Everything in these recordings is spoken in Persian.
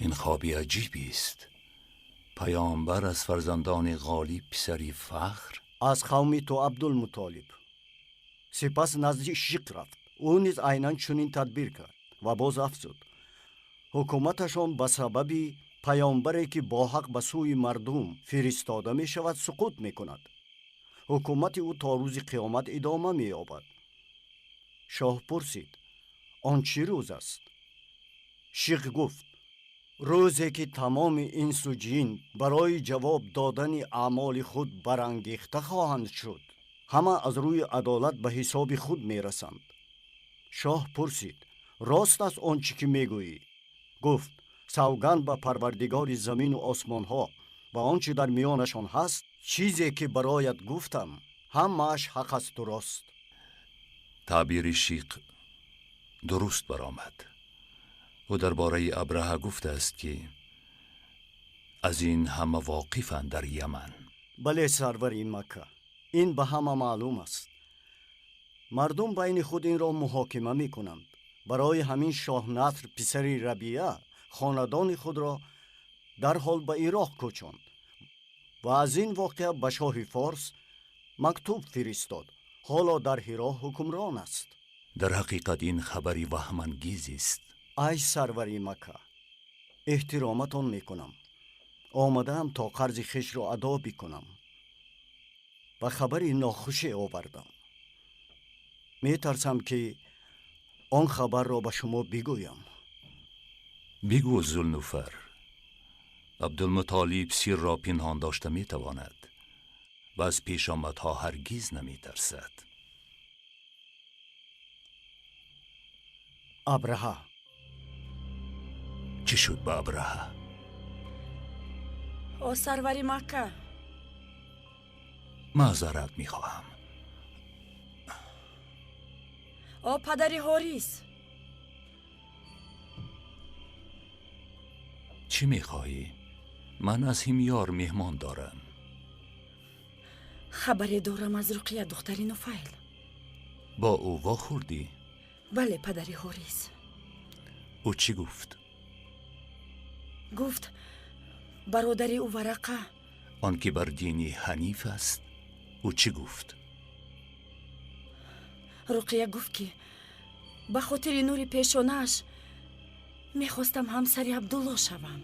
این خوابی عجیبی است. پیامبر از فرزندان غالب پسری فخر، از قوم تو عبدالمطالب. سپس نزد شیق رفت. او نیز عیناً چنین تدبیر کرد و باز افزود: حکومتشان به سبب پیامبری که با حق به سوی مردم فرستاده می شود سقوط می کند. حکومت او تا روز قیامت ادامه می یابد. شاه پرسید: آن چه روز است؟ شیخ گفت: روزی که تمام انس و جن برای جواب دادن اعمال خود برانگیخته خواهند شد. همه از روی عدالت به حساب خود می رسند. شاه پرسید: راست است آنچه که می گویی؟ گفت: سوگند به پروردگار زمین و آسمان ها و آنچه در میانشان هست، چیزی که برایت گفتم همه‌اش حق است و راست. تعبیر شیخ درست برآمد. او درباره ابرهه گفته است که از این همه واقفند در یمن. بله سرور مکه، این به همه معلوم است. مردم بین خود این را محاکمه می کنند. برای همین شاه نصر پسر ربیعه خاندان خود را در حال به عراق کوچاند و از این واقعه به شاه فارس مکتوب فرستاد. حالا در هرا حکمران است. در حقیقت این خبری وهم‌انگیز است. ای سرور مکه، احترامتان می کنم. آمدم تا قرض خویش را ادا بکنم و خبری ناخوشی آوردم. می ترسم که آن خبر را به شما بگویم. بگو ذوالنفر. عبدالمطالب سیر را پنهان داشته می تواند و از پیش آمدها هرگز نمی ترسد. ابرهه. چی شد با ابرهه؟ او سروری مکه، معذرت می خواهم. او پدری حریث. چی می خواهی؟ من از همیار مهمان دارم. خبری دارم از رقیه دختر نفیل. با او واخوردی؟ بله پدری حریث. او چی گفت؟ گفت برادری او ورقه، آن که بر دینی حنیف است. او چی گفت؟ رقیه گفت که به خاطر نور پیشانش میخواستم همسری عبدالله شوم.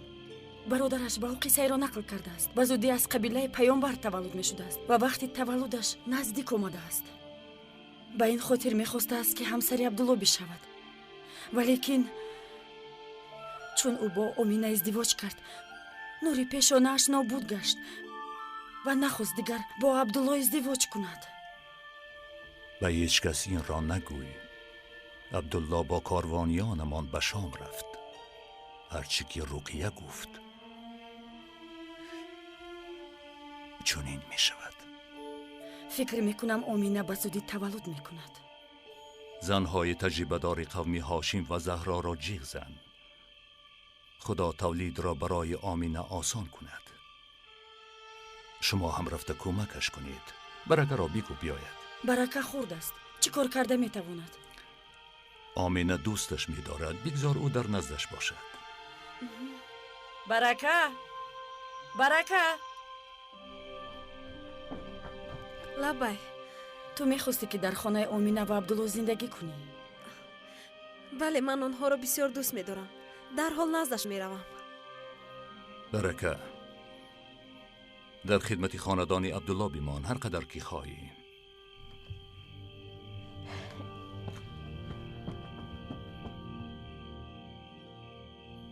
برادرش به او قصه را نقل کرده است. به زودی از قبیله پیامبر تولد می شده است و وقتی تولدش نزدیک آمده است. به این خاطر میخواسته است که همسری عبدالله بشود. ولیکن چون او با امینه ازدواج کرد، نور پیشانش نابود گشت و نخواست دیگر با عبدالله ازدواج کند. به هیچ کس این را نگوی. عبدالله با کاروانیانمان به شام رفت. هرچی که رقیه گفت چنین می شود. فکر میکنم امینه به زودی تولد میکند. زنهای تجربه دار قوم هاشم و زهرا را جیغ زن. خدا تولید را برای آمینه آسان کند. شما هم رفته کمکش کنید. برکه را بگو بیاید. برکه خورد است. چی کار کرده میتواند؟ آمینه دوستش می‌دارد. بگذار او در نزدش باشد. برکه، برکه. لبای. تو میخواستی که در خانه آمینه و عبدالله زندگی کنی؟ بله، من آنها را بسیار دوست می‌دارم. در حال نزدش میروم. برکه، در خدمت خاندان عبدالله بمان هر قدر که خواهی.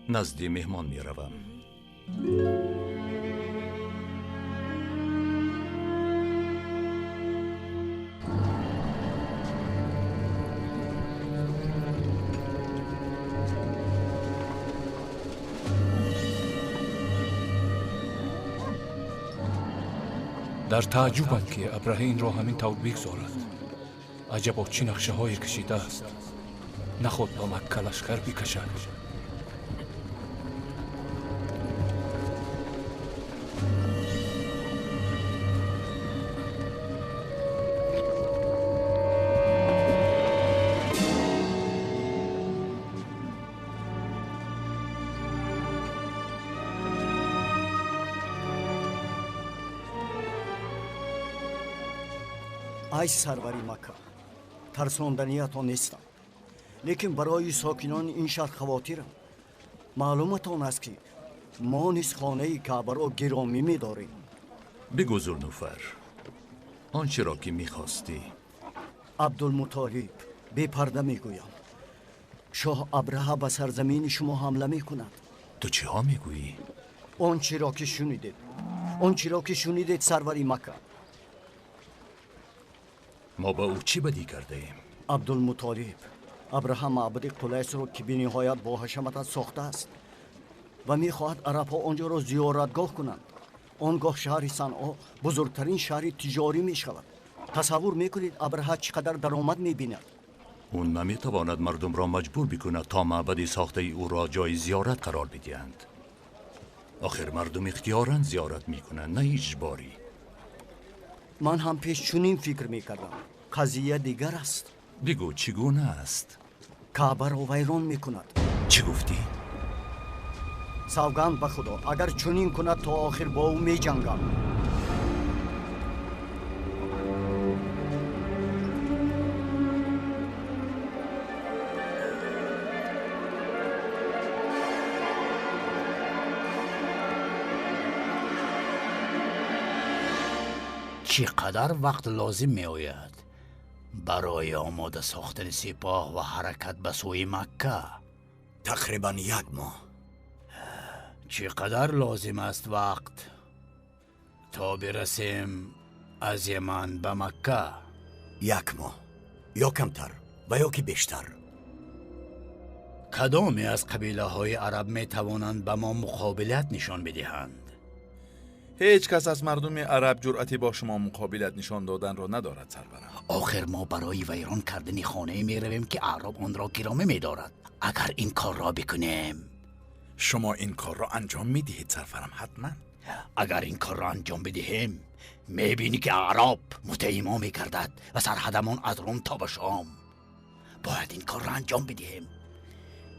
نزد مهمان میروم. در تعجبم که ابرهه این را همین طور بگذارد. عجبا چه نقشه های کشیده است. نخود با مکه لشکر بکشد. ای سروری مکه، ترساندنیتان نیستم، لیکن برای ساکنان این شهر خواطرم. معلومتان است که ما نیز خانه کعبه را گرامی می‌داریم. بگو ذوالنوفر، آنچه را که می‌خواستی. عبدالمطالب، بی پرده میگویم، شاه ابرهه به سرزمین شما حمله میکند. تو چی ها میگویی؟ آنچه را که شنیدید سروری مکه. ما با او چی بدی کرده ایم؟ عبدالمطالب، ابرهه معبد قلیس را که به نهایت با حشمت ساخته است و میخواهد عربها آنجا را زیارتگاه کنند. آنگاه شهر صنعا بزرگترین شهر تجاری میشود. تصور میکنید ابرهه چقدر درآمد میبیند؟ اون نمیتواند مردم را مجبور بکند تا معبد ساخته او را جای زیارت قرار بدهند. آخر مردم اختیاراً زیارت میکنند، نه اجباری. من هم پیش چنین فکر میکردم. قضیه دیگر است. بگو چگونه است؟ کعبه را ویران میکند. چی گفتی؟ سوگند به خدا اگر چنین کند تا آخر با او میجنگم. چقدر وقت لازم می آید برای آماده ساختن سپاه و حرکت به سوی مکه؟ تقریبا 1 ماه. چقدر لازم است وقت تا برسیم از یمن به مکه؟ 1 ماه یا کمتر و یا که بیشتر. کدامی از قبیله های عرب می توانند به ما مقابلت نشان بدهند؟ هیچ کس از مردم عرب جرأتی با شما مقابلت نشان دادن را ندارد سرورم. آخر ما برای ویران کردن خانه می رویم که عرب آن را گرامی می دارد. اگر این کار را بکنیم، شما این کار را انجام می دهید سرورم؟ حتما. اگر این کار را انجام بدهیم می بینی که عرب مطیع ما می گردد و سرحدمان از روم تا به شام. باید این کار را انجام بدهیم.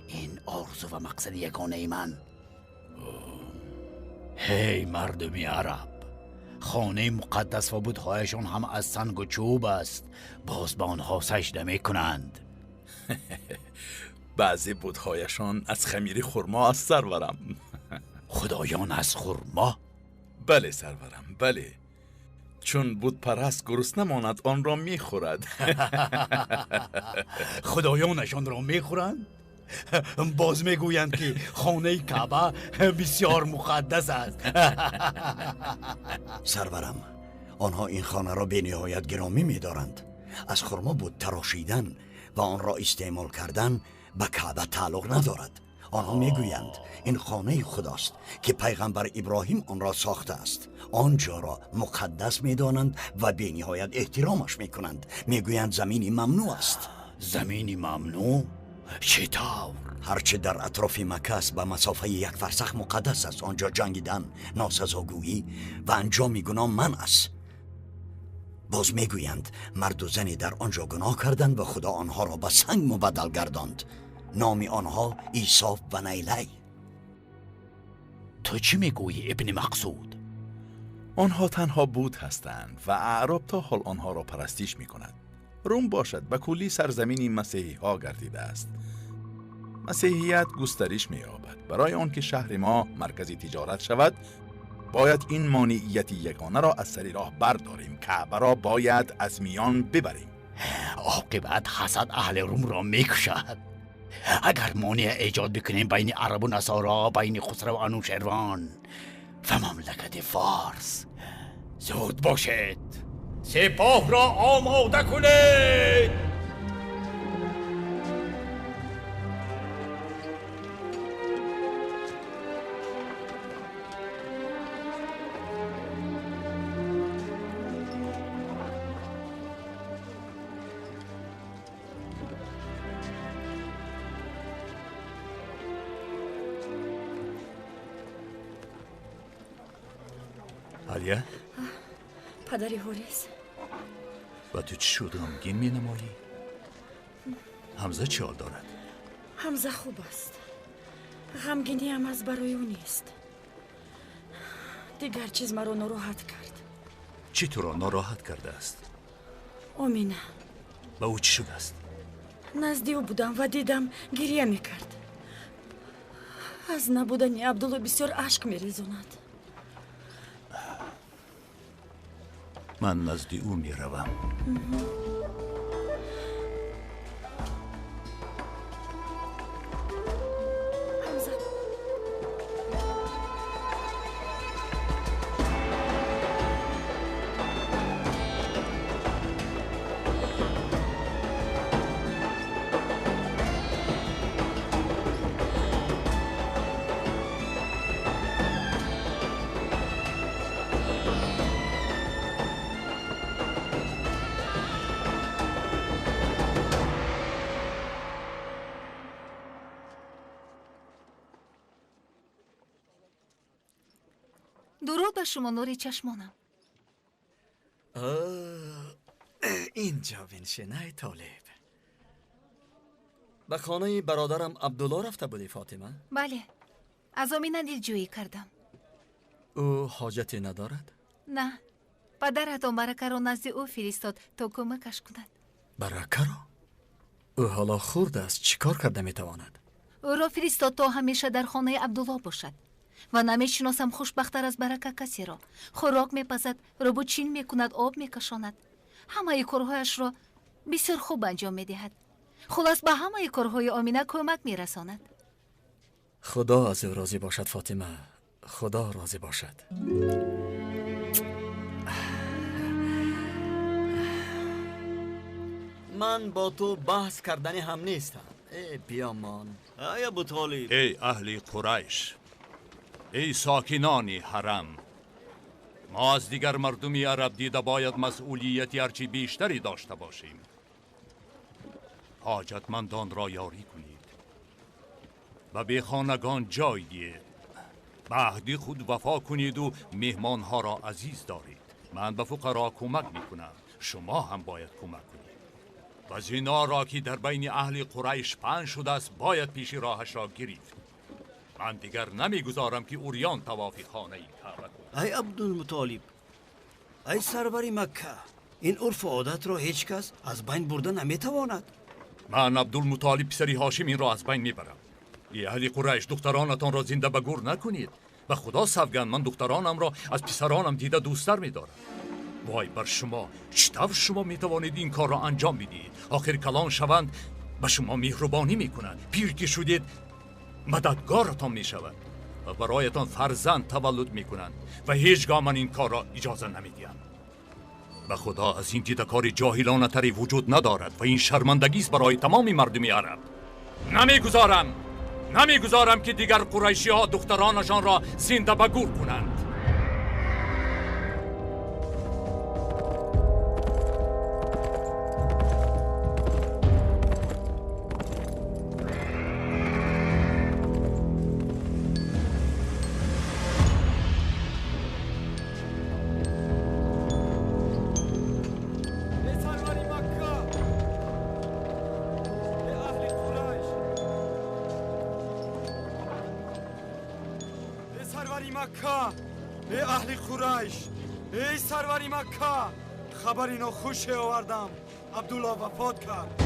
این آرزو و مقصد یگانه من. هی مردم عرب، خانه مقدس و بت‌هایشان هم از سنگ و چوب است، باز به آنها سجده می کنند. بعضی بت‌هایشان از خمیر خرما است سرورم. خدایان از خرما؟ بله سرورم، بله، چون بت پرست گرسنه ماند آن را می خورد. خدایانشان را می خورند؟ باز میگویند که خانه کعبه بسیار مقدس است. سرورم، آنها این خانه را به نهایت گرامی می دارند. از خرما بود تراشیدن و آن را استعمال کردن به کعبه تعلق ندارد. آنها میگویند این خانه خداست که پیغمبر ابراهیم آن را ساخته است. آنجا را مقدس می دانند و به نهایت احترامش می کنند. میگویند زمینی ممنوع است. زمینی ممنوع؟ چطور؟ هرچه در اطراف مکه است به مسافه 1 فرسخ مقدس است. آنجا جنگیدن، ناسزاگویی و انجام گناه منع است. باز میگویند مرد و زنی در آنجا گناه کردند و خدا آنها را به سنگ مبدل گرداند. نام آنها ایساف و نیلی. تو چی میگویی ابن مقصود؟ آنها تنها بت هستند و اعراب تا حال آنها را پرستش می کند. روم باشد به کلی سرزمینی مسیحی ها گردیده است. مسیحیت گسترش می یابد. برای آنکه شهر ما مرکزی تجارت شود باید این مانعیت یگانه را از سر راه برداریم. کعبه را باید از میان ببریم. عاقبت حسد اهل روم را میکشد. اگر مانع ایجاد بکنیم بین عرب و نصارا، بین خسرو و انوشیروان و مملکت فارس، زود باشد سپاه را آماده کنید. علیه؟ پدری هوریس، و تو چی شد؟ غمگین می نمایی؟ حمزه چه حال دارد؟ حمزه خوب است. غمگینی هم از برای او نیست. دیگر چیز مرا ناراحت کرد. چی تو را ناراحت کرده است؟ امینه به او چی شده است؟ نزدی او بودم و دیدم گریه میکرد. از نبودن عبدالله بسیار اشک میریزاند. من نزدی او میروم. درود به شما نوری چشمانم. اینجا بنشین ای طالب. به خانه برادرم عبدالله رفته بودی فاطمه؟ بله، از امینه دلجویی کردم. او حاجتی ندارد؟ نه، پدرتان برکه را نزد او فرستاد تا کمکش کند. برکه را؟ او حالا خورد است، چیکار کرده میتواند؟ او را فرستاد تا همیشه در خانه عبدالله باشد و نمیشناسم خوشبختتر از برکه کسی را. خوراک میپزد، ربو چین میکند، آب میکشاند، همه کارهایش را بسیار خوب انجام میدهد. خلاص به همه کارهای آمینه کمک میرساند. خدا از او راضی باشد فاطمه، خدا راضی باشد. من با تو بحث کردنی هم نیستم. ای بیامان. ای ابو طالب. ای اهل قریش، ای ساکنان حرم، ما از دیگر مردمی عرب دیده باید مسئولیتی هرچی بیشتری داشته باشیم. حاجتمندان را یاری کنید و به خانگان جای دهید. به عهد خود وفا کنید و مهمانها را عزیز دارید. من به فقرا کمک میکنم، شما هم باید کمک کنید. و زنا را که در بین اهل قریش پهن شده است باید پیش راهش را گرفت. من دیگر نمیگذارم که اوریان طواف خانه کعبه کند. ای عبدالمطالب، ای سرور مکه، این عرف و عادت را هیچ کس از بین برده نمیتواند. من عبدالمطالب پسری هاشم این را از بین میبرم. ای اهل قریش، دخترانتان را زنده به گور نکنید. به خدا سوگند من دخترانم را از پسرانم دیده دوستر میدارم. وای بر شما، چطور شما میتوانید این کار را انجام بدید؟ آخر کلان شوند به شما مهربانی میکنند، پیر که شدید مددگارتان میشود و برایتان فرزند تولد میکنند و هیچگاه من این کار را اجازه نمیدیم. به خدا از این دیده کار جاهلانه تری وجود ندارد و این شرمندگی است برای تمام مردم عرب. نمیگذارم که دیگر قریشی ها دخترانشان را زنده به گور کنند. ای اهل قریش، ای سروری مکه، خبر اینو خوش آوردم. عبدالله وفات کرد.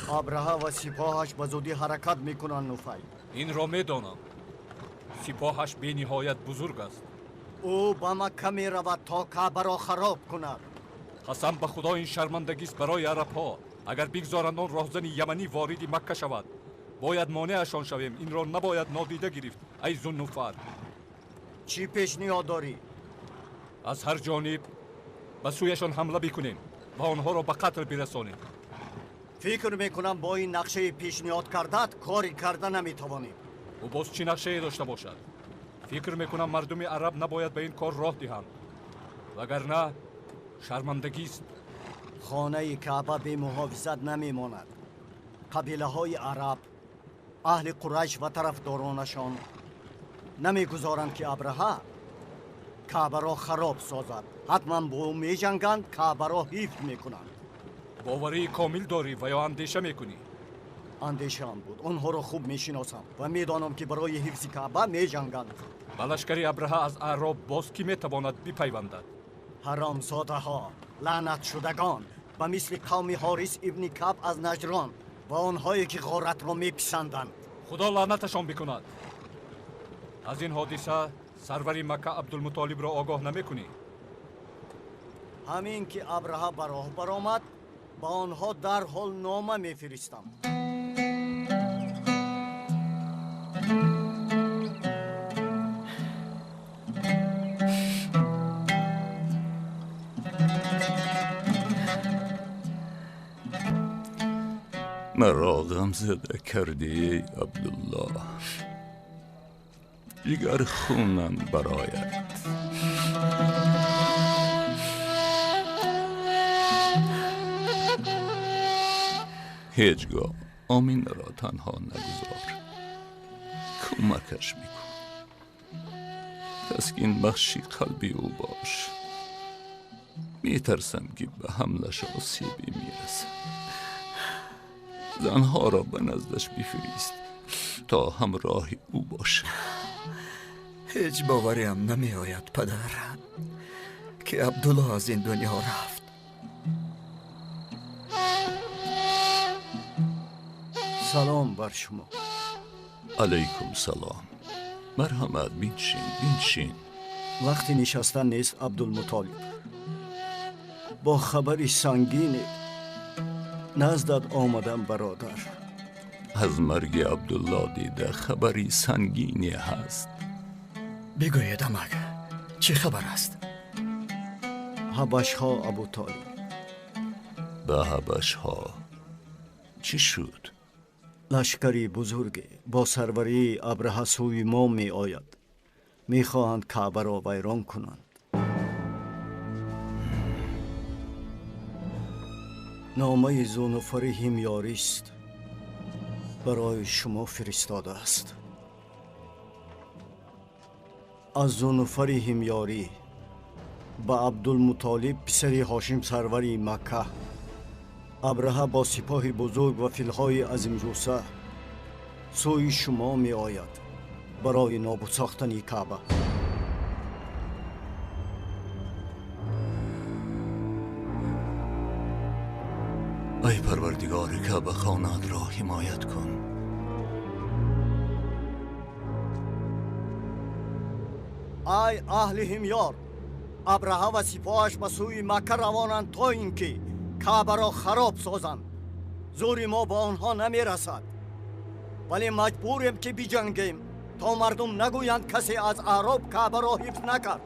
ابرهه و سپاهش به زودی حرکت میکنند نوفل. این را میدانم. سپاهش بی نهایت بزرگ است. او به مکه می رود تا کعبه را خراب کند. قسم به خدا این شرمندگی است برای عرب‌ها. اگر بگذارند آن راهزن یمنی وارد مکه شود، باید مانعشان شویم. این را نباید نادیده گرفت. ای ذوالنفر، چی پیشنهاد داری؟ از هر جانب به سویشان حمله بکنیم و آنها را به قتل برسانیم. فکر میکنم با این نقشه پیشنهاد کردت کاری کرده نمیتوانیم. و باز چی نقشه داشته باشد؟ فکر میکنم مردم عرب نباید به این کار راه دهند، وگرنه شرمندگی است. خانه کعبه بی محافظت نمیماند. قبیله های عرب، اهل قریش و طرفدارانشان نمیگذارند که ابرهه کعبه را خراب سازد. حتما با او میجنگند، کعبه را حفظ میکنند. باوری کامل داری و یا اندیشه میکنی؟ اندیشه هم بود. آنها را خوب میشناسم و میدانم که برای حفظ کعبه میجنگند. به لشکر ابرهه از اعراب باز کی میتواند بپیوندد؟ حرامزاده ها، لعنت شدگان، و مثل قوم حارث ابن کعب از نجران و آنهایی که غارت را میپسندند. خدا لعنتشان بکند. از این حادثه سروری مکه عبدالمطالب را آگاه نمیکنی؟ همین که ابرهه به راه برآمد، با آنها در حال نامه میفرستم. مرا غمزده کردی ای عبدالله، جگر خونم برایت. هیچگاه آمین را تنها نگذار، کمکش میکن. تسکین بخشی قلبی او باش. میترسم که به حملش آسیبی میرسه. زنها را به نزدش بفرست تا همراه او باشه. هیچ باوریم نمی آید پدر که عبدالله از این دنیا رفت. سلام بر شما. علیکم سلام. مرحمت، بینشین. وقتی نشستن نیست عبدالمطالب. با خبری سنگین نزدت آمدم برادر. از مرگ عبدالله دیده خبری سنگینی هست. بگوید امک، چه خبر است؟ حبش ها ابو طالب. به حبش ها چی شد؟ لشکری بزرگ با سروری ابرهه سوی ما می آید. می خواهند کعبه را ویران کنند. نامه ذوالنفر همیاری است، برای شما فرستاده است. از ذوالنفر همیاری به عبدالمطالب پسر هاشم سروری مکه، ابرهه با سپاه بزرگ و فیلهای عظیم جوسه سوی شما می آید برای نابود ساختن کعبه. ای پروردگار کعبه خانه‌ات را حمایت کن. ای اهل همیار، ابرهه و سپاهش به سوی مکه روانند تا اینکه کعبه را خراب سازند. زور ما با آنها نمی رسد، ولی مجبوریم که بجنگیم تا مردم نگویند کسی از اعراب کعبه را حفظ نکرد.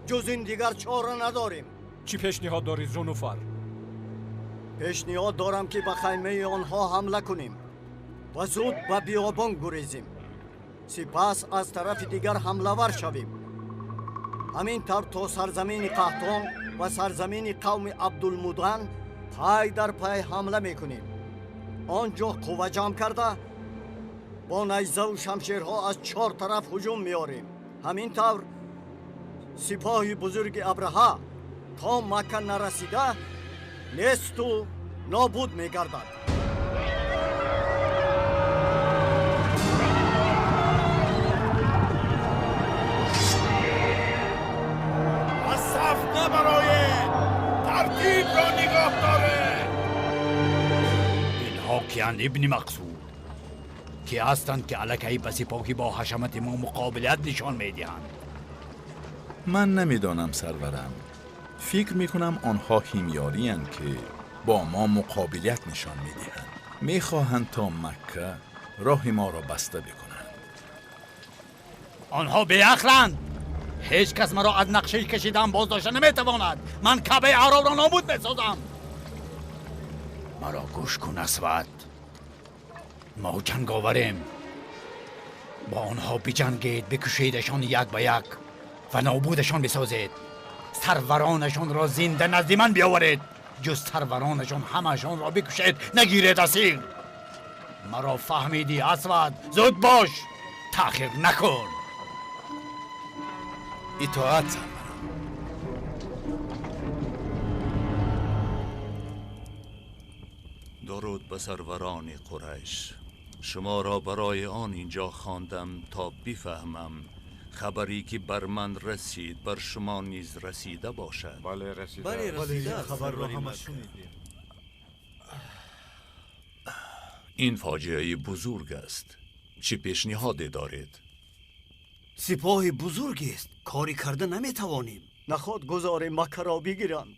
جز این دیگر چاره نداریم. چی پیشنهاد داری ذوالنفر؟ پیشنهاد دارم که به خیمه آنها حمله کنیم و زود به بیابان گریزیم، سپس از طرف دیگر حمله ور شویم. همین طور تا سرزمین قحطان و سرزمین قوم عبدالمدن پای در پای حمله میکنیم. آنجا قوه جمع کرده با نیزه و شمشیرها از 4 طرف هجوم میاریم. همین طور سپاه بزرگ ابرهه تا مکه نرسیده نیست و نابود میگردد. از صف برای ترتیب را نگاه داره. اینها کیان ابن مقصود کی هستند که علیه به سپاهی با حشمت ما مقابلت نشان میدهند؟ من نمیدانم سرورم. فکر میکنم آنها هیمیاری‌اند که با ما مقابلیت نشان میدهند. میخواهند تا مکه راه ما را بسته بکنند. آنها بیعقلند. هیچ کس مرا از نقشه کشیدن باز داشته نمیتواند. من کعبه عرب را نابود میسازم. مرا گوش کن اسود. ما جنگاوریم. با آنها بجنگید، بکشیدشان یک به یک و نابودشان بسازید. سرورانشان را زنده نزد من بیاورید. جز سرورانشان همشان را بکشید، نگیرید اسیر. مرا فهمیدی اسود؟ زود باش، تأخیر نکن. اطاعت سرورم. درود به سروران قریش. شما را برای آن اینجا خواندم تا بفهمم خبری که بر من رسید بر شما نیز رسیده باشد. بله رسیده. بله خبر را همه شنیدیم. این فاجعه بزرگ است. چه پیشنهادی دارید؟ سپاه بزرگی است. کاری کرده نمیتوانیم. نخواد گذار مکه را بگیرند،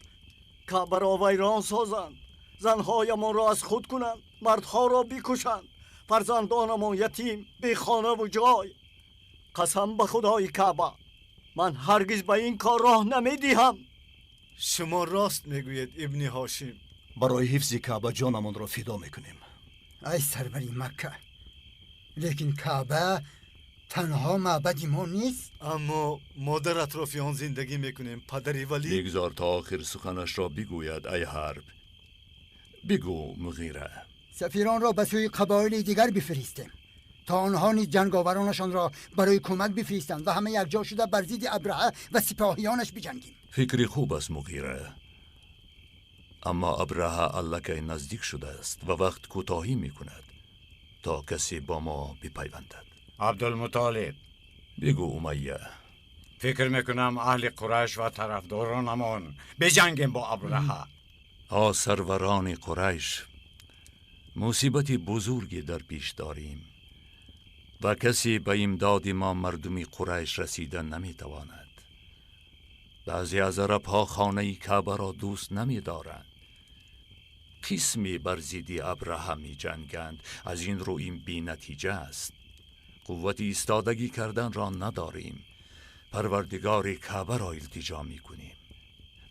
کعبه را ویران سازند، زنهایمان را از خود کنند، مردها را بکشند، فرزندانمان یتیم بی خانه و جای. قسم به خدای کعبه من هرگز به این کار راه نمیدهم. شما راست میگوید ابن هاشم. برای حفظ کعبه جانمان را فدا میکنیم. ای سروری مکه، لیکن کعبه تنها معبد ما نیست. اما ما در اطراف آن زندگی میکنیم. پدری ولی بگذار تا آخر سخنش را بگوید ای حرب. بگو مغیره. سفیران را به سوی قبایل دیگر بفرستیم تا آنها نیز جنگاورانشان را برای کمک بفرستند و همه یکجا شده بر ضد ابرهه و سپاهیانش بجنگیم. فکری خوب است مغیره، اما ابرهه الکی نزدیک شده است و وقت کوتاهی میکند تا کسی با ما بپیوندد. عبدالمطالب، بگو امیه. فکر میکنم اهل قریش و طرفدارانمان بجنگیم با ابرهه. سروران قریش، مصیبت بزرگی در پیش داریم و کسی به امداد ما مردمی قریش رسیدن نمیتواند. بعضی از عرب‌ها خانه کعبه را دوست نمی‌دارند. قسمی بر ضد ابرهه می‌جنگند. از این رو این بی نتیجه است. قوت ایستادگی کردن را نداریم. پروردگار کعبه را التجا می‌کنیم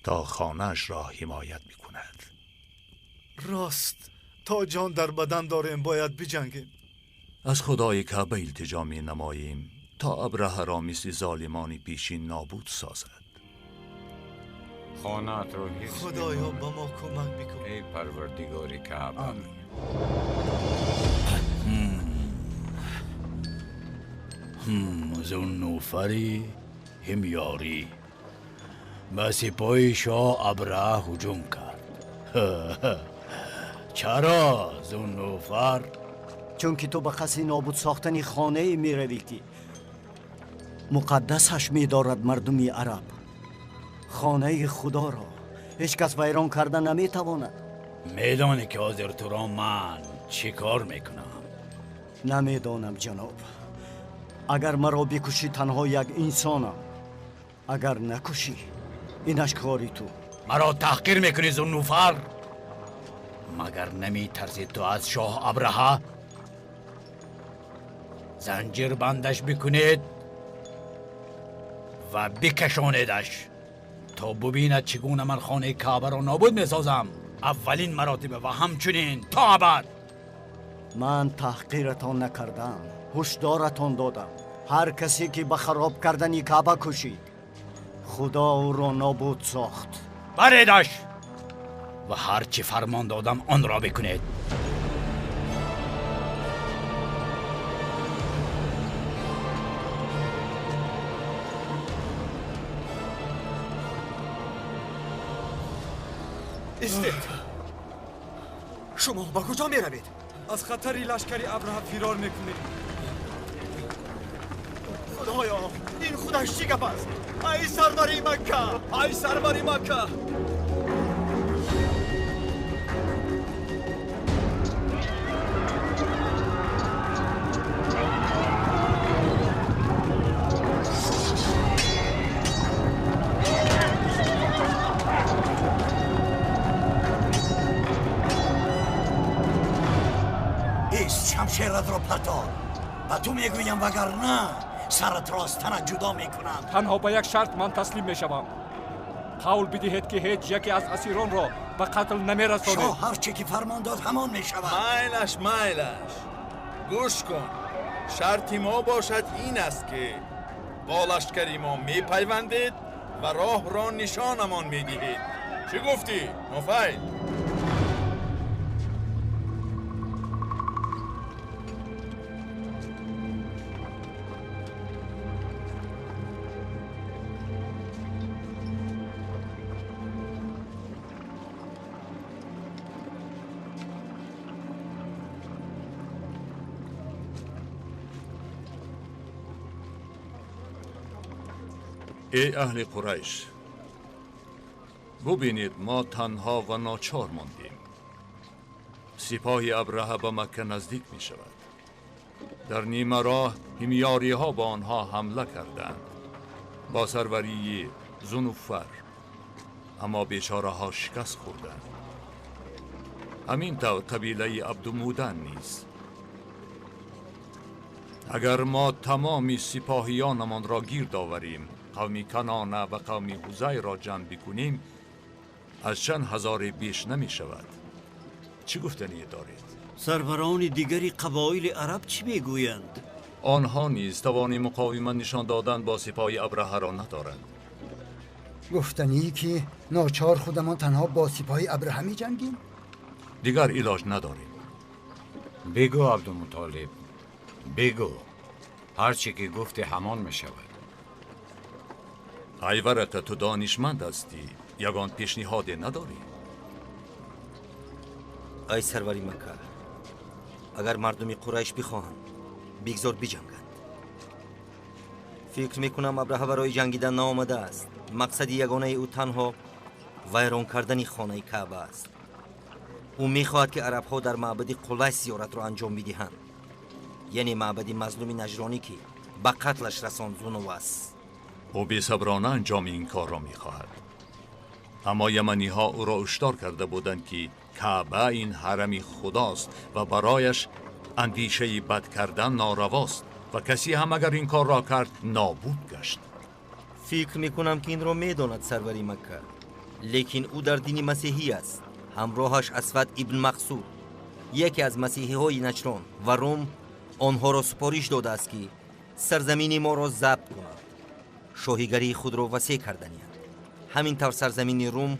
تا خانه‌اش را حمایت می‌کند. راست، تا جان در بدن داریم باید بجنگیم. از خدای کعبه التجا می‌نماییم تا ابرهه را مثل ظالمان پیشین نابود سازد. خانه‌ات رو حفظ خدایا به ما کمک بکن. ای پروردگار کعبه. ذوالنوفری همیاری به سپاه شاه ابرهه هجوم کرد. چرا ذوالنوفر؟ چون که تو به قصد نابود ساختن خانه می روی که مقدسش می دارد مردمی عرب. خانه خدا را هیچ کس ویران کرده نمی تواند. میدانی که حاضر تو را من چی کار میکنم؟ نمیدانم جناب. اگر مرا بکشی تنها یک انسانم، اگر نکشی اینش کاری تو. مرا تحقیر میکنی ذوالنوفر؟ مگر نمی ترسی تو از شاه ابرهه؟ زنجیر بندش بکنید و بکشاندش تا ببیند چگونه من خانه کعبه را نابود میسازم. اولین مراتبه و همچنین تا ابد. من تحقیرتان نکردم، هشدارتان دادم. هر کسی که به خراب کردن کعبه کشید خدا او را نابود ساخت. بریدش و هر چی فرمان دادم آن را بکنید. استید، شما با کجا می روید؟ از خطری لشکری ابرهه فرار میکنید. خدایا، این خودش چی گپ است؟ ای سروری مکه، ای سروری مکه. شمشیرت را پرتاب. و تو میگویم وگرنه سرت را از تنت جدا میکنم. تنها با یک شرط من تسلیم میشوم. قول بدهید که هیچ یکی از اسیران را به قتل نمیرسانید. شاه هر چی که فرمان داد همان میشود. مایلش گوش کن. شرطی ما باشد این است که با لشکری ما میپیوندید و راه را نشانمان میدهید. چی گفتی نوفیل؟ ای اهل قریش، ببینید ما تنها و ناچار ماندیم. سپاه ابرهه به مکه نزدیک می شود. در نیمه راه همیاری ها با آنها حمله کردند با سروری زنوفر، اما بیچاره ها شکست خوردند. همین طور قبیله عبدالمودن نیست. اگر ما تمامی سپاهیانمان را گیر آوریم، قومی کنانه و قومی حوزه را جمع بکنیم، از چند هزار بیش نمی شود. چی گفتنی دارید؟ سروران دیگری قبایل عرب چی میگویند؟ آنها نیز توان مقاومت نشان دادن با سپاه ابرهه را ندارند. گفتنی که ناچار خودمان تنها با سپاه ابرهه می جنگیم؟ دیگر علاج نداریم. بگو عبدالمطالب، بگو. هرچی که گفتی همان می شود. ای ورقه، تو دانشمند هستی، یگان پیشنهاد نداری؟ ای سروری مکه، اگر مردم قریش بخواهند بگذار بجنگند. فکر میکنم ابرهه برای جنگیدن نآمده است. مقصد یگانه او تنها ویران کردن خانه کعبه است. او میخواهد که عرب ها در معبد قلیس زیارت را انجام بدهند، یعنی معبد مظلوم نجرانی که به قتلش رساند زونواس. او بی‌صبرانه انجام این کار را میخواهد. اما یمنی ها او را هشدار کرده بودند که کعبه این حرم خداست و برایش اندیشه بد کردن نارواست و کسی هم اگر این کار را کرد نابود گشت. فکر میکنم که این را میداند سروری مکه، لیکن او در دین مسیحی است. همراهش اسود ابن مقصود، یکی از مسیحی های نجران و روم، آنها را سپارش داده است که سرزمین ما را ضبط کنند، شاهیگری خود را وسیع کردنیند. همینطور سرزمین روم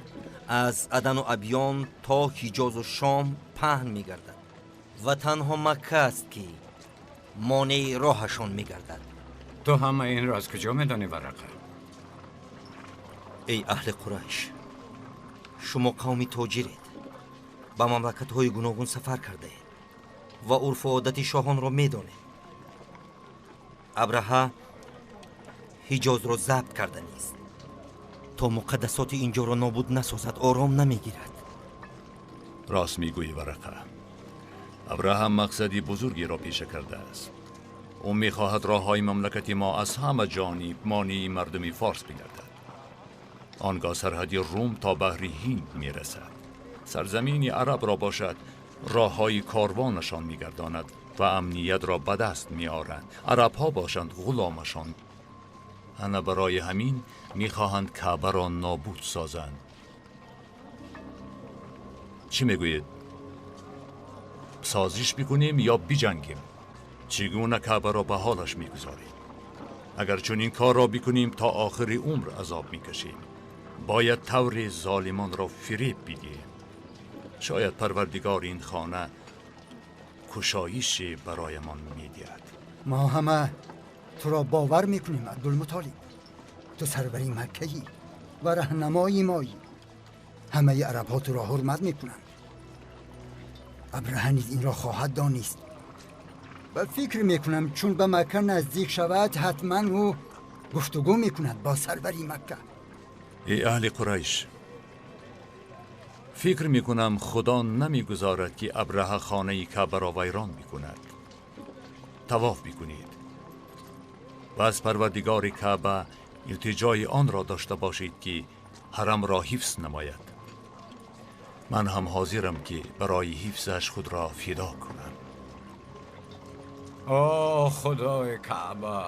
از عدن و ابیان تا حجاز و شام پهن میگردد و تنها مکه است که مانع راهشان میگردد. تو همه این را از کجا میدانی ورقه؟ ای اهل قریش، شما قومی تاجرید، به مملکت های گوناگون سفر کرده اید و عرف و عادت شاهان را میدانید. ابرهه حجاز را ضبط کرده نیست. تا مقدسات اینجا را نابود نسازد آرام نمیگیرد. راست میگویی ورقه. ابراهام مقصدی بزرگی را پیشه کرده است. او میخواهد راه های مملکت ما از همه جانب مانع مردمی فارس بگردد. آنگاه سرحدی روم تا بحر هند میرسد. سرزمینی عرب را باشد، راه های کاروانشان میگرداند و امنیت را به دست میآورند. عرب ها باشند غلامشان. انا برای همین میخواهند کعبه را نابود سازند. چی میگویید؟ سازش بکنیم یا بجنگیم؟ چگونه کعبه را به حالش میگذاریم؟ اگر چون این کار را بکنیم تا آخر عمر عذاب میکشیم. باید طور ظالمان را فریب بدهیم. شاید پروردگار این خانه کشایشی برایمان میدهد. ما همه تو را باور میکنیم عبدالمطالب. تو سروری مکه‌ای و رهنمای مایی. همه عرب ها تو را حرمت میکنند. ابرهه نیز این را خواهد دانست و فکر میکنم چون به مکه نزدیک شود حتما او گفتگو میکند با سروری مکه. ای اهل قریش، فکر میکنم خدا نمیگذارد که ابرهه خانه کعبه را ویران میکند. طواف بکنید و از پروردگار کعبه التجای آن را داشته باشید که حرم را حفظ نماید. من هم حاضرم که برای حفظش خود را فدا کنم. اوه خدای کعبه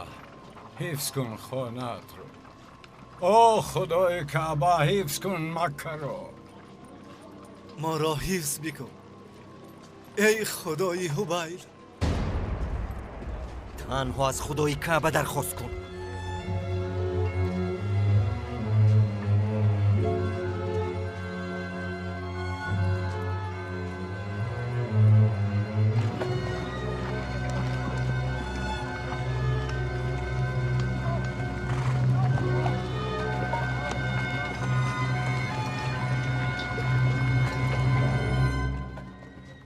حفظ کن خانت رو. اوه خدای کعبه حفظ کن مکه رو. ما را حفظ بکن ای خدای هبیل. تنها از خدای کعبه درخواست کن.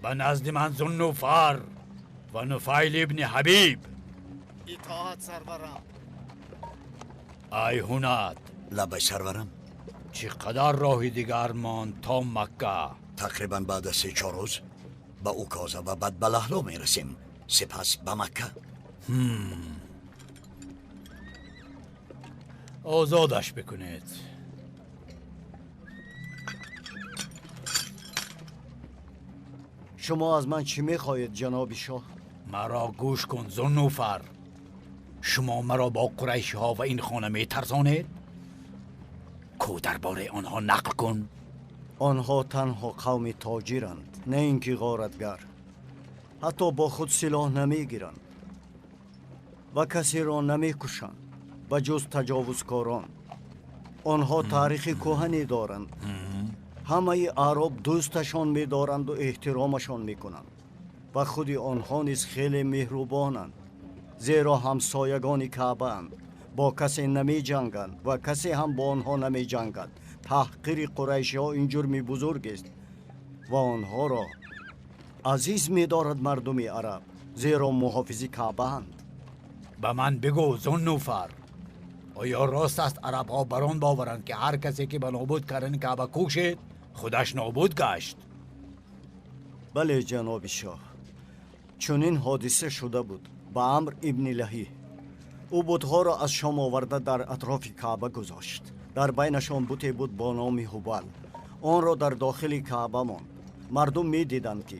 به نزد من ذوالنوفر و نفیل ابن حبیب. اطاعت سرورم. ای هنات. لبای سرورم. چقدر راهی دیگر ماند تا مکه؟ تقریبا بعد از 3-4 روز به اوکازه و بعد به لهلو میرسیم، سپس به مکه. آزادش بکنید. شما از من چی میخواهید جناب شاه؟ مرا گوش کن ذوالنوفر. شما مرا با قریشی ها و این خانه میترسانید؟ کو درباره آنها نقل کن. آنها تنها قوم تاجرند، نه اینکه غارتگر. حتی با خود سلاح نمیگیرند و کسی را نمیکشند به جز تجاوزکاران. آنها تاریخ کهنی دارند. همه عرب دوستشان می‌دارند و احترامشان می‌کنند و خود آنها نیز خیلی مهربانند، زیرا همسایگان کعبه اند. با کسی نمی جنگند و کسی هم با آنها نمی جنگد. تحقیر قریشی ها این جرمی بزرگ است و آنها را عزیز می‌دارد مردم عرب، زیرا محافظ کعبه اند. به من بگو ذوالنوفر، آیا راست است عرب ها بران باورند که هر کسی که به نابود کردن کعبه کوشید خودش نابود گشت؟ بله جناب شاه، چنین حادثه شده بود. با عمرو ابن لهی او بتها را از شام آورده در اطراف کعبه گذاشت. در بینشان بتی بود با نام هبل. آن را در داخل کعبه ماند. مردم می دیدند که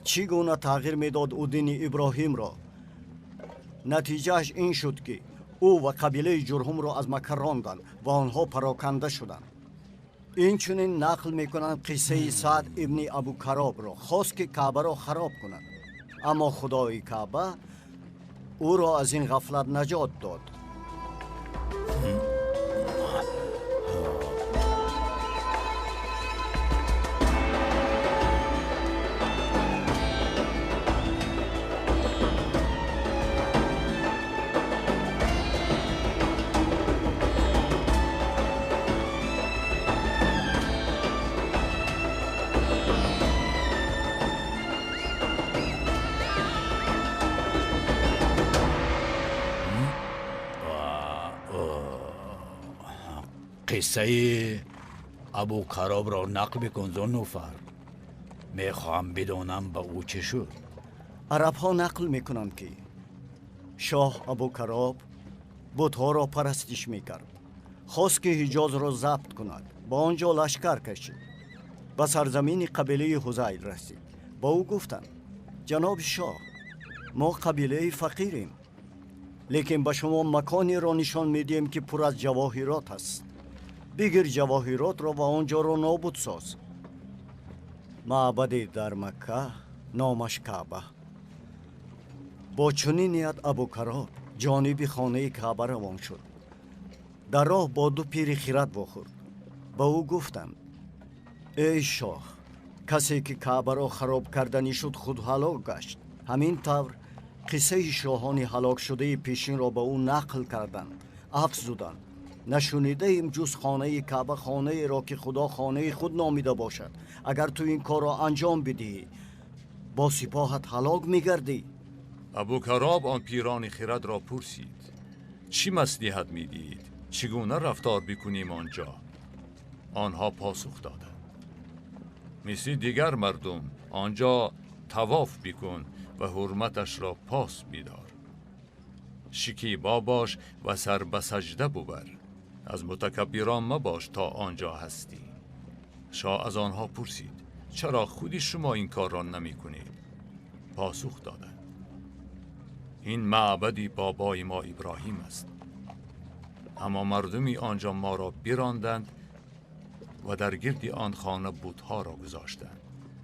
چگونه تغییر میداد او دین ابراهیم را. نتیجهش این شد که او و قبیله جرهم را از مکه راندند و آنها پراکنده شدند. این چنین نقل میکنند قصه سعد ابن ابو کراب را. خواست که کعبه را خراب کند، اما خدای کعبه او را از این غفلت نجات داد. قصه ابو کراب را نقل بکن ذوالنوفر. میخواهم بدانم به او چه شد. عرب ها نقل میکنند که شاه ابو کراب بتها را پرستش میکرد. خواست که حجاز را ضبط کند. با آنجا لشکر کشید. به سرزمین قبیله حذیل رسید. با او گفتند جناب شاه، ما قبیله فقیریم، لیکن به شما مکانی را نشان میدیم که پر از جواهرات است. بگیر جواهرات را و آنجا را نابود ساز. معبدی در مکه نامش کعبه. با چنین نیت ابو کراب جانب خانه کعبه روان شد. در راه با 2 پیر خرد واخورد. با او گفتند ای شاه، کسی که کعبه را خراب کردنی شد خود هلاک گشت. همین طور قصه شاهان هلاک شده پیشین را به او نقل کردند. افزودند نشونیده ایم جز خانه کعبه خانه ای را که خدا خانه خود نامیده باشد. اگر تو این کار را انجام بدهی با سپاهت هلاک میگردی. ابو کراب آن پیران خرد را پرسید چی مصلحت میدید؟ چگونه رفتار بکنیم آنجا؟ آنها پاسخ دادند مثل دیگر مردم آنجا طواف بکن و حرمتش را پاس بدار. شکیبا باش و سر به سجده ببر. از متکبران مباش تا آنجا هستی. شاه از آنها پرسید چرا خودی شما این کار را نمی کنید؟ پاسخ دادند این معبدی بابای ما ابراهیم است، اما مردمی آنجا ما را براندند و در گرد آن خانه بت‌ها را گذاشتند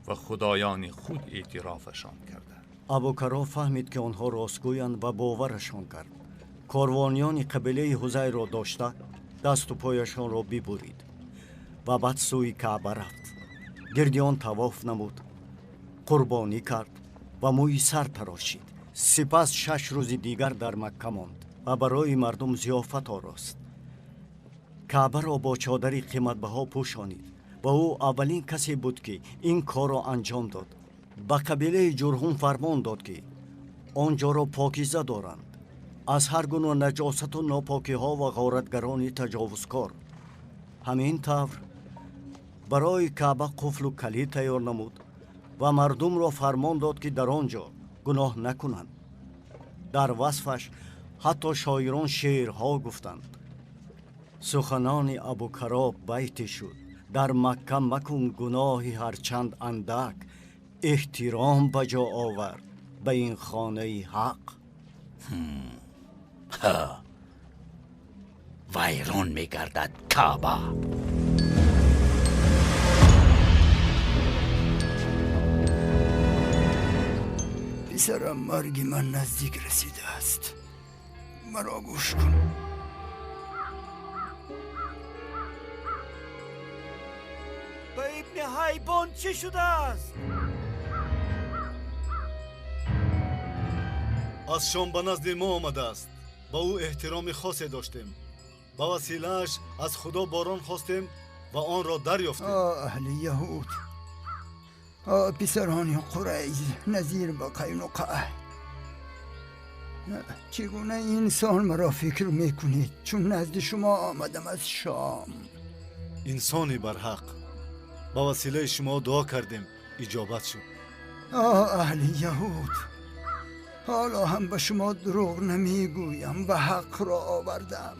و خدایان خود اعترافشان کردند. ابوکرا فهمید که آنها راستگویند و باورشان کرد. کاروانیان قبیله حزیر را داشته دست و پایشان را ببرید و بعد سوی کعبه رفت. گرد آن طواف نمود، قربانی کرد و موی سر تراشید. سپس 6 روز دیگر در مکه ماند و برای مردم ضیافت آراست. کعبه را با چادری قیمت‌بها پوشانید و او اولین کسی بود که این کار را انجام داد. به قبیله جرهم فرمان داد که آنجا را پاکیزه دارند از هر گونه نجاست و ناپاکی ها و غارتگران تجاوزکار. همین طور برای کعبه قفل و کلید تیار نمود و مردم را فرمان داد که در آنجا گناه نکنند. در وصفش حتی شاعران شعرها گفتند. سخنان ابوکرا بیت شد: در مکه مکن گناهی هرچند اندک، احترام بجا آور به این خانه حق. ویران میگردد کعبه. پسرم، مرگ من نزدیک رسیده است. مرا گوش کن. به ابن حیبان چه شده است؟ از شام به نزد ما آمده است. با او احترام خاصی داشتیم. با وسیله‌اش از خدا باران خواستیم و آن را دریافتیم. اهل یهود، پسران قریظ نظیر با قینقاع، چگونه انسان مرا فکر میکنید چون نزد شما آمدم از شام؟ انسانی برحق. با وسیله شما دعا کردیم، اجابت شد. اهل یهود، حالا هم به شما دروغ نمیگویم و حق را آوردم.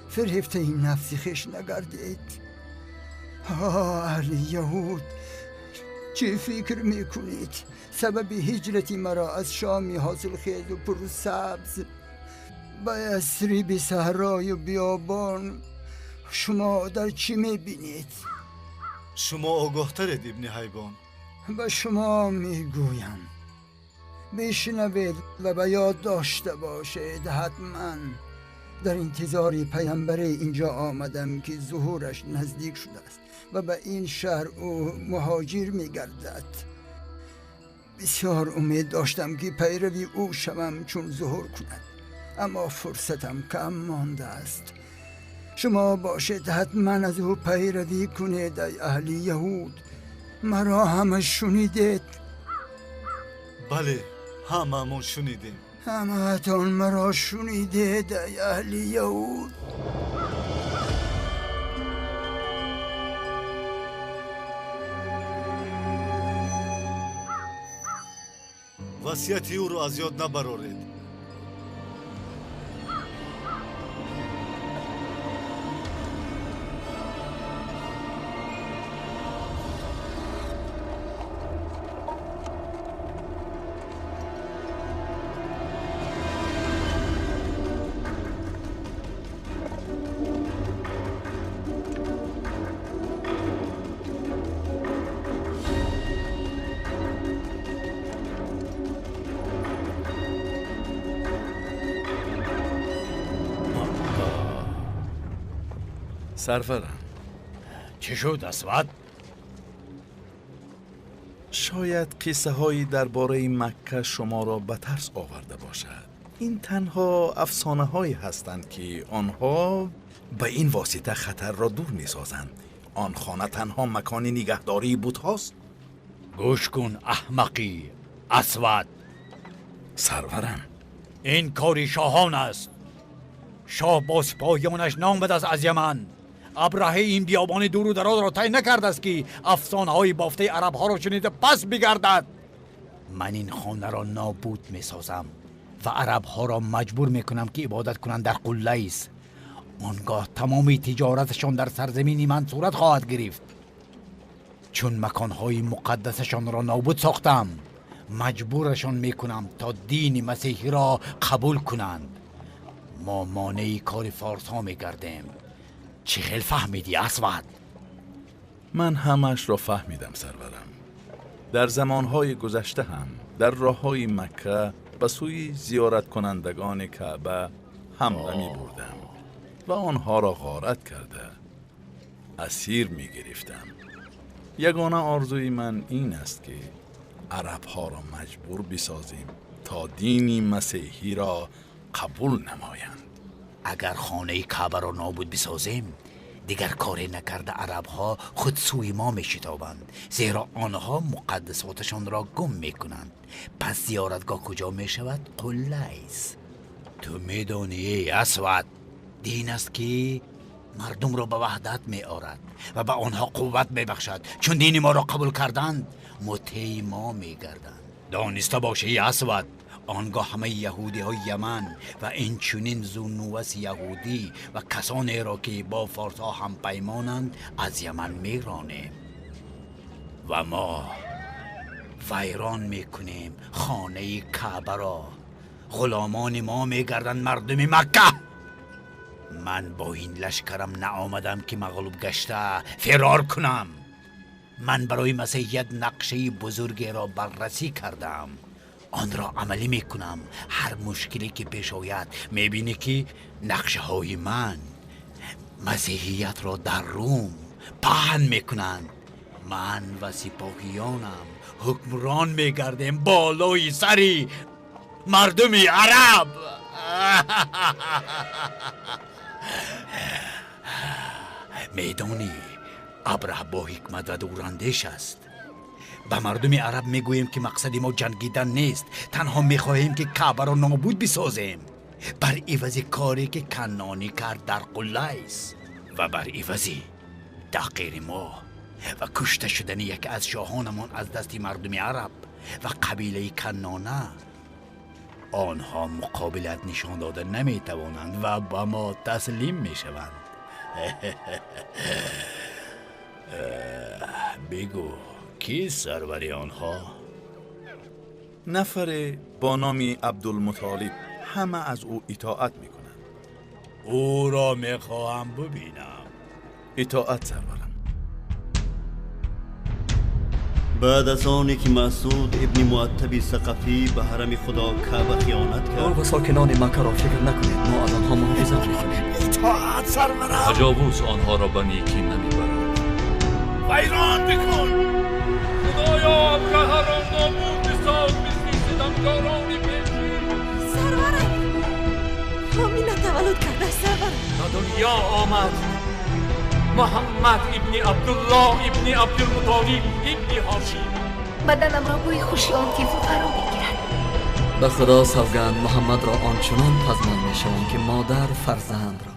فریفته این نفسی خیش نگردید. اهل یهود، چه فکر میکنید سبب هجرتی مرا از شامی حاصل خیز و پر سبز به یثرب صحرای و بیابان شما در چی میبینید؟ شما آگاه‌ترید ابن حیبان. به شما میگویم بشنوید و به یاد داشته باشید. حتما در انتظار پیامبر اینجا آمدم که ظهورش نزدیک شده است و به این شهر او مهاجر میگردد. بسیار امید داشتم که پیروی او شوم چون ظهور کند، اما فرصتم کم مانده است. شما باشید حتما از او پیروی کنید ای اهل یهود. مرا همه شنیدید؟ بله، هممون شنیدیم. همه‌تان مرا شنیدید ای اهل یهود؟ وصیت او را از یاد نبرارید. سرورم، چه شد اسود؟ شاید قصه هایی درباره مکه شما را به ترس آورده باشد. این تنها افسانه هایی هستند که آنها به این واسطه خطر را دور می سازند. آن خانه تنها مکان نگهداری بود هاست. گوش کن احمقی اسود. سرورم، این کاری شاهان است. شاه با سپاهیانش نام بده از یمن. ابرهه این بیابان دور و دراز را طی نکرده است که افسانه های بافته عرب ها را شنیده پس بگردد. من این خانه را نابود می سازم و عرب ها را مجبور می کنم که عبادت کنند در قله است. آنگاه تمامی تجارتشان در سرزمینی من صورت خواهد گرفت. چون مکانهای مقدسشان را نابود ساختم مجبورشان میکنم تا دین مسیحی را قبول کنند. ما مانع کار فارس ها میگردیم. چه خیل فهمیدی اسود؟ من همش را فهمیدم سرورم. در زمانهای گذشته هم در راههای مکه به سوی زیارت کنندگان کعبه حمله می بردم و آنها را غارت کرده اسیر می گرفتم. یگانه آرزوی من این است که عرب ها را مجبور بسازیم تا دینی مسیحی را قبول نمایند. اگر خانه کعبه را نابود بسازیم دیگر کاری نکرده عرب ها خود سوی ما می شتابند، زیرا آنها مقدساتشان را گم می کنند. پس زیارتگاه کجا می شود؟ قلیس. تو می دانی اسود، دین است که مردم را به وحدت می آرد و به آنها قوت می بخشد. چون دین ما را قبول کردند مطیع ما می گردند. دانسته باشی اسود، آنگاه همه یهودی های یمن و این چونین زونوس یهودی و کسانی را که با فارس ها هم پیمانند از یمن می رانیم و ما ویران می کنیم خانه کعبه را. غلامان ما می گردند مردم مکه. من با این لشکرم نآمدم که مغلوب گشته فرار کنم. من برای مسیحیت نقشه بزرگی را بررسی کردم، آن را عملی میکنم. هر مشکلی که پیش آید میبینی که نقشه های من مسیحیت را در روم پهن میکنند. من و سپاهیانم حکمران میگردیم بالای سری مردم عرب. میدانی ابره با حکمت و دوراندیش است. به مردم عرب میگوییم که مقصد ما جنگیدن نیست، تنها میخواهیم که کعبه را نابود بسازیم، بر عوض کاری که کنعانی کرد در قلیس و بر عوض تحقیر ما و کشته شدن یک از شاهانمان از دست مردم عرب و قبیله کنعانه. آنها مقابلت نشان داده نمیتوانند و به ما تسلیم میشوند. بگو کی سروری آنها؟ نفر با نام عبدالمطالب. همه از او اطاعت میکنند. او را میخواهم ببینم. اطاعت سرورم. بعد از آنی که مسعود ابن معتب ثقفی به حرم خدا کعبه خیانت کرد و ساکنان مکه را فکر نکنید، ما از آنها محافظت میکنیم. اطاعت سرورم. تجاوز آنها را به نیکی نمیبرد. ویران بکن. خدایا ابرهه را نابود بساز مثل ستمکاران پیشین. سرورم همین تولد کرده سرورم. تا دنیا آمد محمد ابن عبدالله ابن عبدالمطالب ابن هاشم. بدنم را بوی خوشی آن تیفو فرا میگیرد. به خدا سوگند محمد را آنچنان پزمند میشوم که مادر فرزند را